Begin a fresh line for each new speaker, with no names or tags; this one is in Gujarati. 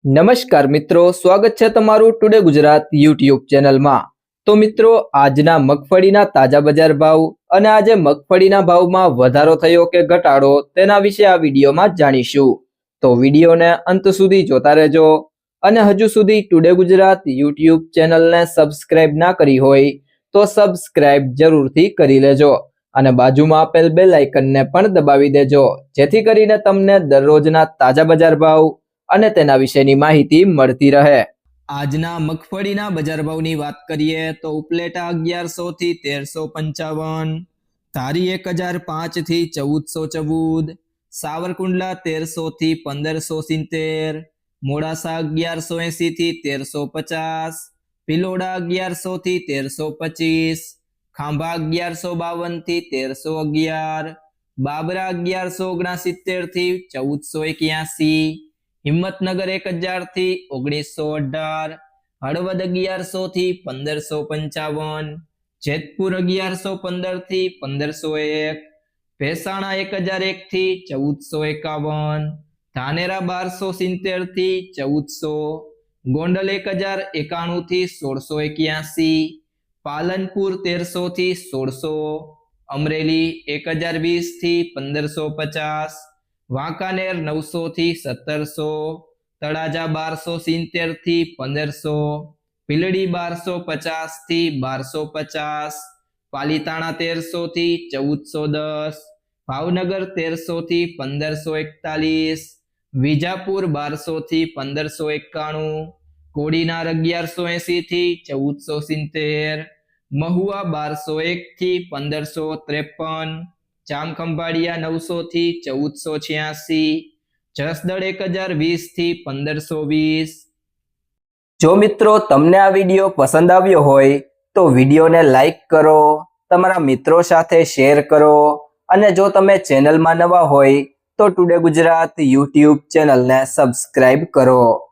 નમસ્કાર મિત્રો, સ્વાગત છે તમારું ટુડે ગુજરાત યુટ્યુબ ચેનલમાં। તો મિત્રો, આજના મગફળીના તાજા બજાર ભાવ અને આજે મગફળીના ભાવમાં વધારો થયો કે ઘટાડો તેના વિશે આ વિડીયોમાં જાણીશું। તો વિડીયોને અંત સુધી જોતા રહેજો અને હજુ સુધી ટુડે ગુજરાત યુટ્યુબ ચેનલને સબસ્ક્રાઇબ ના કરી હોય તો સબસ્ક્રાઇબ જરૂરથી કરી લેજો અને બાજુમાં આપેલ બેલ આઇકનને પણ દબાવી દેજો, જેથી કરીને તમને દરરોજના તાજા બજાર ભાવ અને તેના વિશેની માહિતી મળતી રહે। આજના મગફળીના બજાર ભાવની વાત કરીએ તો ઉપલેટા 1100 થી 1355, ધારી 1005 થી 1414, સાવરકુંડલા 1300 થી 1570, મોડાસા 1180 થી 1350, ભિલોડા 1100 થી 1325, ખાંભા 1152 થી 1311, બાબરા 1169 થી 1481, હિંમતનગર 1000 થી 1918, હળવદ 1100 થી 1555, જેતપુર 1115 થી 1501, ભેસાણા 1001 થી 1451, ધાનેરા 1270 થી 1400, ગોંડલ 1091 થી 1681, પાલનપુર 1300 થી 1600, અમરેલી 1020 થી 1550, વાંકાનેર 900 થી 1700, તળાજા 1270 થી 1500, ભીલડી 1250 થી 1250, પાલીતાણા 1300 થી 1410, ભાવનગર 1300 થી 1541, વિજાપુર 1200 થી 1591, કોડીનાર 1180 થી 1470, મહુવા 1201 થી 1553, જામખંભાળિયા 900 થી 1486, જસદણ 1020 થી 1520। જો મિત્રો તમને આ વિડીયો પસંદ આવ્યો હોય તો વિડીયોને લાઈક કરો, તમારા મિત્રો સાથે શેર કરો અને જો તમે ચેનલમાં નવા હોય તો ટુડે ગુજરાત યુટ્યુબ ચેનલને સબસ્ક્રાઇબ કરો।